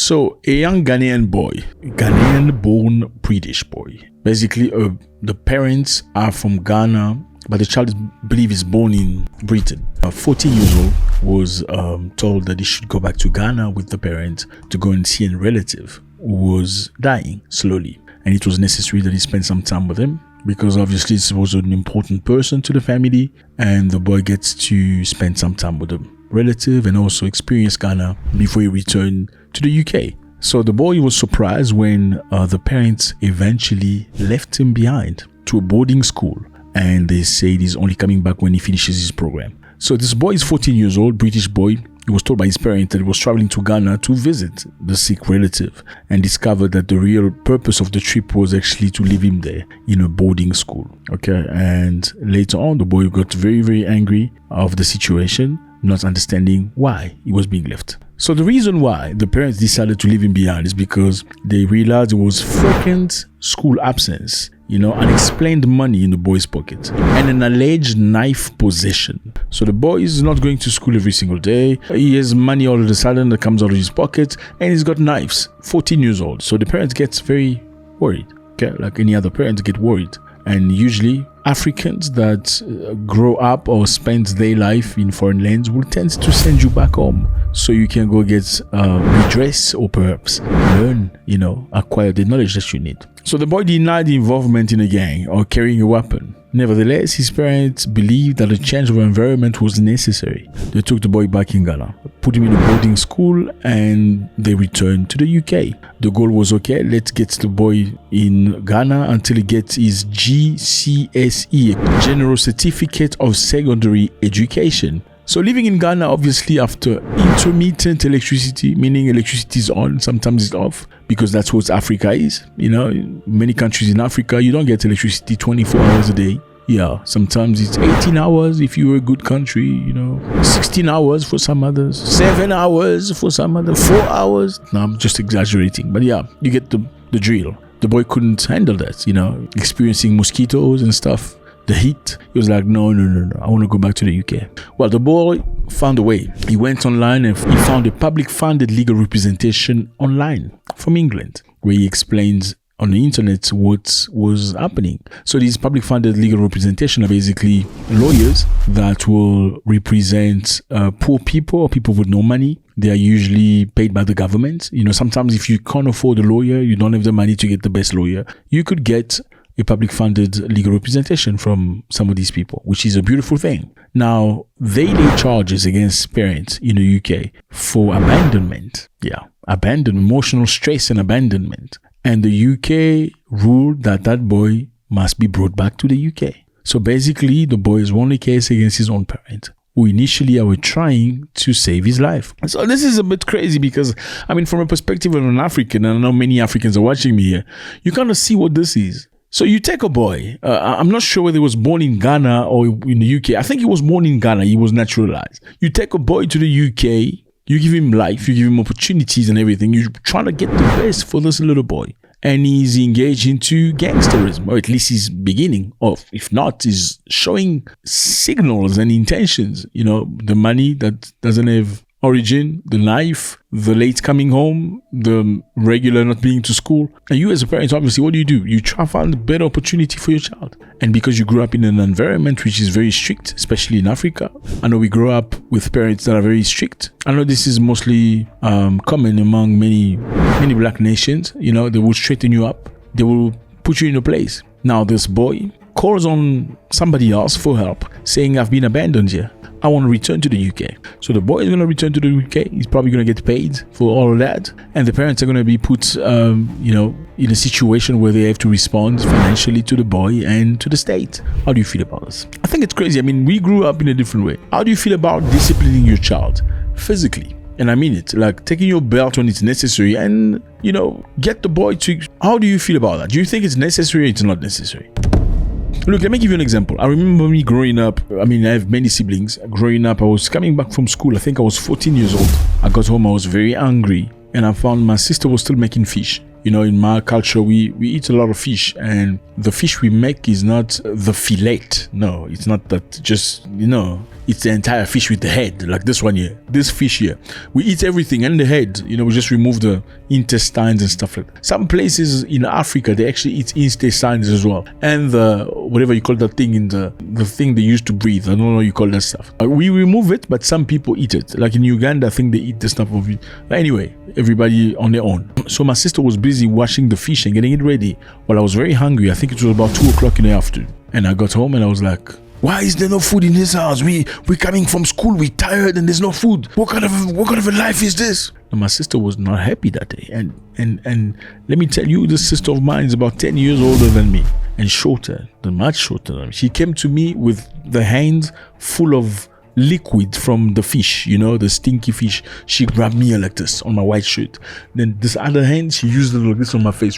So, a young Ghanaian boy, Ghanaian-born British boy. Basically, the parents are from Ghana, but the child is born in Britain. 14 years old was told that he should go back to Ghana with the parents to go and see a relative who was dying slowly. And it was necessary that he spend some time with him because obviously this was an important person to the family, and the boy gets to spend some time with the relative and also experience Ghana before he returned to the UK. So the boy was surprised when the parents eventually left him behind to a boarding school, and they said he's only coming back when he finishes his program. So this boy is 14 years old, British boy. He was told by his parents that he was traveling to Ghana to visit the sick relative, and discovered that the real purpose of the trip was actually to leave him there in a boarding school. Okay, and later on, the boy got very, very angry of the situation, not understanding why he was being left. So the reason why the parents decided to leave him behind is because they realized there was frequent school absence, unexplained money in the boy's pocket, and an alleged knife possession. So the boy is not going to school every single day. He has money all of a sudden that comes out of his pocket, and he's got knives, 14 years old. So the parents get very worried, okay? Like any other parents get worried. And usually Africans that grow up or spend their life in foreign lands will tend to send you back home so you can go get redress or perhaps learn, acquire the knowledge that you need. So the boy denied involvement in a gang or carrying a weapon. Nevertheless, his parents believed that a change of environment was necessary. They took the boy back in Ghana, put him in a boarding school, and they returned to the UK. The goal was, okay, let's get the boy in Ghana until he gets his GCSE, General Certificate of Secondary Education. So living in Ghana, obviously, after intermittent electricity, meaning electricity is on, sometimes it's off, because that's what Africa is. Many countries in Africa, you don't get electricity 24 hours a day. Yeah, sometimes it's 18 hours if you're a good country, 16 hours for some others, 7 hours for some others, 4 hours. No, I'm just exaggerating. But yeah, you get the drill. The boy couldn't handle that, experiencing mosquitoes and stuff. The heat. He was like, no, I want to go back to the UK. Well, the boy found a way. He went online and he found a public funded legal representation online from England, where he explains on the internet what was happening. So these public funded legal representation are basically lawyers that will represent poor people or people with no money. They are usually paid by the government. Sometimes if you can't afford a lawyer, you don't have the money to get the best lawyer, you could get a public funded legal representation from some of these people, which is a beautiful thing. Now, they lay charges against parents in the UK for abandonment. Yeah, emotional stress and abandonment. And the UK ruled that boy must be brought back to the UK. So basically, the boy has won a case against his own parents, who initially were trying to save his life. So this is a bit crazy because, from a perspective of an African, and I know many Africans are watching me here, you kind of see what this is. So you take a boy, I'm not sure whether he was born in Ghana or in the UK. I think he was born in Ghana. He was naturalized. You take a boy to the UK, you give him life, you give him opportunities and everything. You're trying to get the best for this little boy. And he's engaged into gangsterism, or at least he's beginning, or if not, he's showing signals and intentions. The money that doesn't have origin, the knife, the late coming home, the regular not being to school. And you as a parent, obviously, what do? You try to find a better opportunity for your child. And because you grew up in an environment which is very strict, especially in Africa, I know we grow up with parents that are very strict. I know this is mostly common among many black nations. They will straighten you up. They will put you in a place. Now this boy calls on somebody else for help, saying, I've been abandoned here. I want to return to the UK. So the boy is going to return to the UK. He's probably going to get paid for all of that. And the parents are going to be put, in a situation where they have to respond financially to the boy and to the state. How do you feel about this? I think it's crazy. We grew up in a different way. How do you feel about disciplining your child physically? And I mean it, like taking your belt when it's necessary and, get the boy to... How do you feel about that? Do you think it's necessary or it's not necessary? Look, let me give you an example. I remember me growing up. I have many siblings. Growing up, I was coming back from school. I think I was 14 years old. I got home, I was very angry. And I found my sister was still making fish. In my culture, we eat a lot of fish. And the fish we make is not the fillet. No, it's not that just, it's the entire fish with the head, like this one here, this fish here. We eat everything and the head, you know, we just remove the intestines and stuff like that. Some places in Africa, they actually eat intestines as well. And the, whatever you call that thing in the thing they used to breathe. I don't know what you call that stuff. We remove it, but some people eat it. Like in Uganda, I think they eat the stuff of it. But anyway, everybody on their own. So my sister was busy washing the fish and getting it ready while I was very hungry. I think it was about 2 o'clock in the afternoon. And I got home and I was like, why is there no food in this house? We're coming from school, we're tired and there's no food. What kind of a life is this? And my sister was not happy that day. And let me tell you, this sister of mine is about 10 years older than me and much shorter than me. She came to me with the hands full of liquid from the fish, you know, the stinky fish. She grabbed me like this on my white shirt. Then this other hand, she used it like this on my face.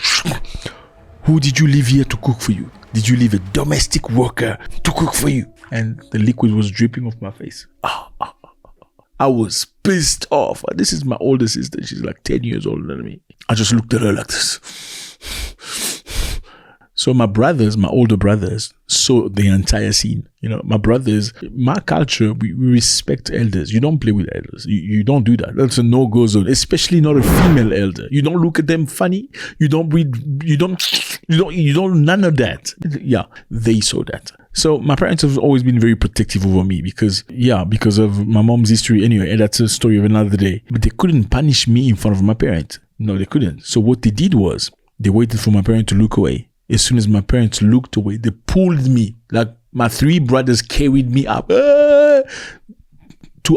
Who did you leave here to cook for you? Did you leave a domestic worker to cook for you? And the liquid was dripping off my face. I was pissed off. This is my older sister. She's like 10 years older than me. I just looked at her like this. So my older brothers, saw the entire scene. You know, my culture, we respect elders. You don't play with elders. You don't do that. That's a no-go zone, especially not a female elder. You don't look at them funny. You don't none of that. Yeah, they saw that. So my parents have always been very protective over me because of my mom's history anyway. And that's a story of another day. But they couldn't punish me in front of my parents. No, they couldn't. So what they did was they waited for my parents to look away. As soon as my parents looked away, they pulled me. Like my 3 brothers carried me up to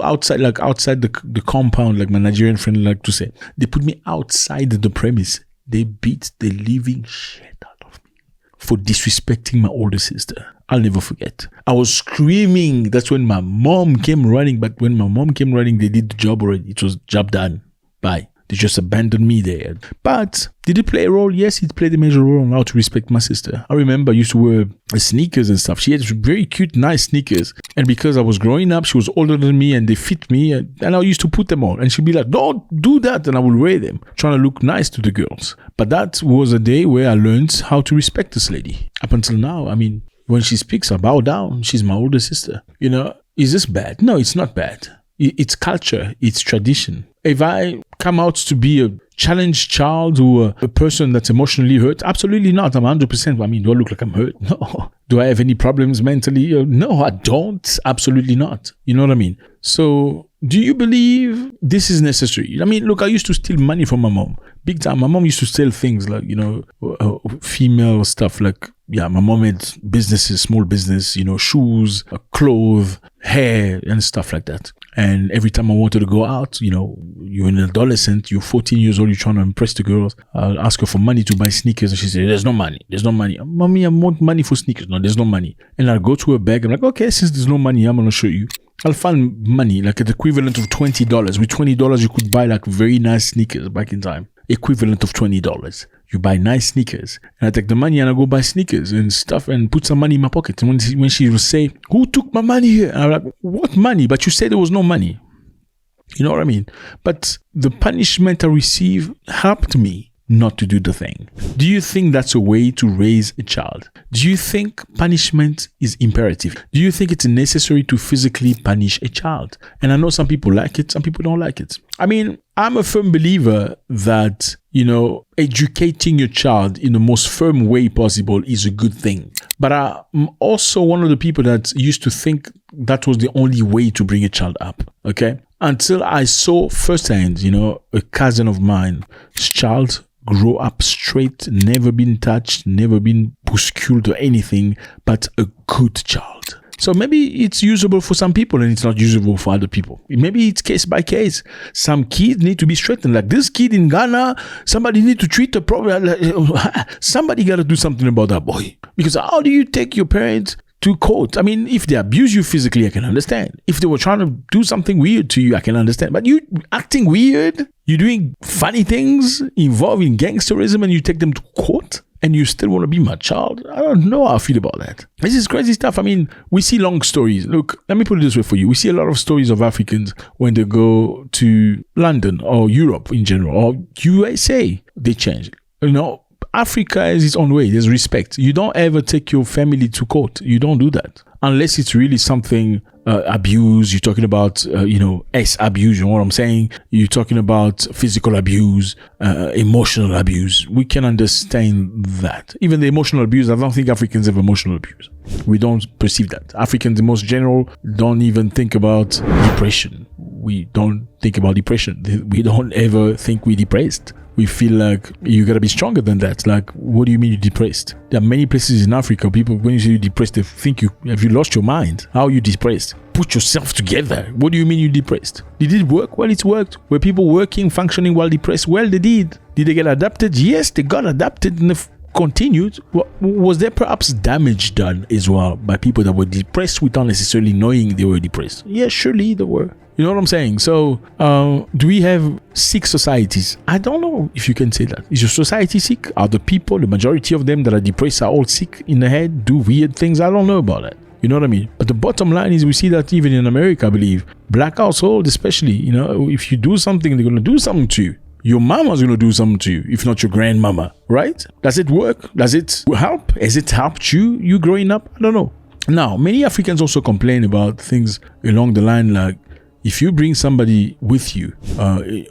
outside the compound, like my Nigerian friend like to say. They put me outside the premise. They beat the living shit out of me for disrespecting my older sister. I'll never forget. I was screaming. That's when my mom came running. But when my mom came running, they did the job already. It was job done. Bye. They just abandoned me there. But did it play a role? Yes, it played a major role on how to respect my sister. I remember I used to wear sneakers and stuff. She had very cute, nice sneakers. And because I was growing up, she was older than me and they fit me. And I used to put them on. And she'd be like, don't do that. And I would wear them, trying to look nice to the girls. But that was a day where I learned how to respect this lady. Up until now, I mean, when she speaks, I bow down. She's my older sister. You know, is this bad? No, it's not bad. It's culture. It's tradition. If I come out to be a challenged child or a person that's emotionally hurt, absolutely not. I'm 100%. I mean, do I look like I'm hurt? No. Do I have any problems mentally? No, I don't. Absolutely not. You know what I mean? So, do you believe this is necessary? I mean, look, I used to steal money from my mom. Big time. My mom used to steal things like, you know, female stuff like, yeah, my mom had businesses, small business, you know, shoes, clothes, hair, and stuff like that. And every time I wanted to go out, you know, you're an adolescent, you're 14 years old, you're trying to impress the girls. I'll ask her for money to buy sneakers. And she said, there's no money. There's no money. Mommy, I want money for sneakers. No, there's no money. And I'll go to her bag. I'm like, okay, since there's no money, I'm going to show you. I'll find money, like the equivalent of $20. With $20, you could buy like very nice sneakers back in time. Equivalent of $20. You buy nice sneakers. And I take the money and I go buy sneakers and stuff and put some money in my pocket. And when she will say, who took my money here? And I'm like, what money? But you said there was no money. You know what I mean? But the punishment I received helped me not to do the thing. Do you think that's a way to raise a child? Do you think punishment is imperative? Do you think it's necessary to physically punish a child? And I know some people like it, some people don't like it. I mean, I'm a firm believer that, you know, educating your child in the most firm way possible is a good thing. But I'm also one of the people that used to think that was the only way to bring a child up. Okay? Until I saw firsthand, you know, a cousin of mine's child grow up straight, never been touched, never been pusculed or anything, but a good child. So maybe it's usable for some people and it's not usable for other people. Maybe it's case by case. Some kids need to be straightened. Like this kid in Ghana, somebody need to treat the problem. Somebody got to do something about that boy. Because how do you take your parents to court? I mean, if they abuse you physically, I can understand. If they were trying to do something weird to you, I can understand. But you acting weird, you're doing funny things involving gangsterism and you take them to court and you still want to be my child? I don't know how I feel about that. This is crazy stuff. I mean, we see long stories. Look, let me put it this way for you. We see a lot of stories of Africans when they go to London or Europe in general or USA, they change. You know, Africa has its own way. There's respect. You don't ever take your family to court. You don't do that. Unless it's really something abuse. You're talking about, abuse. You know what I'm saying? You're talking about physical abuse, emotional abuse. We can understand that. Even the emotional abuse, I don't think Africans have emotional abuse. We don't perceive that. Africans, in most general, don't even think about depression. We don't think about depression. We don't ever think we're depressed. We feel like you gotta be stronger than that. Like, what do you mean you're depressed? There are many places in Africa, people, when you say you're depressed, they think have you lost your mind? How are you depressed? Put yourself together. What do you mean you're depressed? Did it work? Well, it's worked. Were people working, functioning while depressed? Well, they did. Did they get adapted? Yes, they got adapted and continued. Was there perhaps damage done as well by people that were depressed without necessarily knowing they were depressed? Yes, surely there were. You know what I'm saying? So, do we have sick societies? I don't know if you can say that. Is your society sick? Are the people, the majority of them that are depressed, are all sick in the head, do weird things? I don't know about that. You know what I mean? But the bottom line is we see that even in America, I believe, black household especially, if you do something, they're going to do something to you. Your mama's going to do something to you, if not your grandmama, right? Does it work? Does it help? Has it helped you growing up? I don't know. Now, many Africans also complain about things along the line like, if you bring somebody with you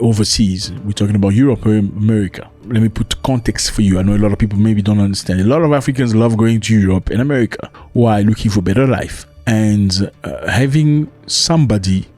overseas, we're talking about Europe or America. Let me put context for you. I know a lot of people maybe don't understand. A lot of Africans love going to Europe and America. Why? Looking for better life. And having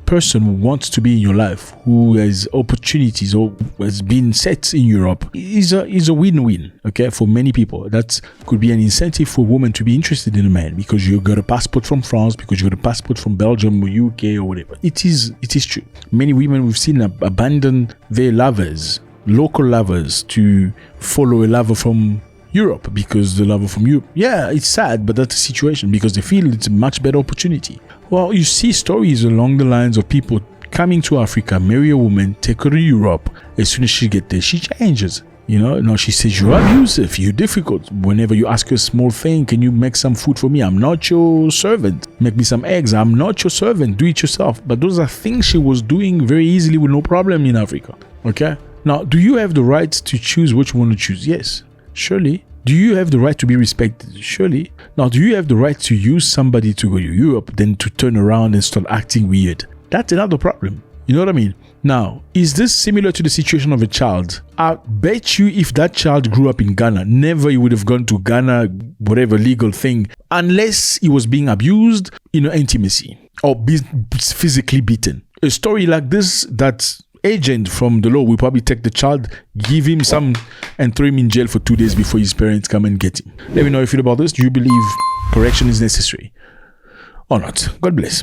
person who wants to be in your life, who has opportunities or has been set in Europe, is a win-win, okay, for many people. That could be an incentive for women to be interested in a man because you got a passport from France, because you got a passport from Belgium or UK or whatever. It is true. Many women we've seen abandon their lovers, local lovers, to follow a lover from Europe because the lover from Europe. Yeah, it's sad, but that's the situation because they feel it's a much better opportunity. Well, you see stories along the lines of people coming to Africa, marry a woman, take her to Europe. As soon as she gets there, she changes. Now she says, you're abusive, you're difficult. Whenever you ask her a small thing, can you make some food for me? I'm not your servant. Make me some eggs. I'm not your servant. Do it yourself. But those are things she was doing very easily with no problem in Africa. Okay? Now, do you have the right to choose which one to choose? Yes. Surely. Do you have the right to be respected? Surely. Now, do you have the right to use somebody to go to Europe, then to turn around and start acting weird? That's another problem. You know what I mean? Now, is this similar to the situation of a child? I bet you if that child grew up in Ghana, never he would have gone to Ghana, whatever legal thing, unless he was being abused in intimacy or physically beaten. A story like this, that agent from the law will probably take the child, give him some, and throw him in jail for 2 days before his parents come and get him. Let me know how you feel about this. Do you believe correction is necessary or not? God bless.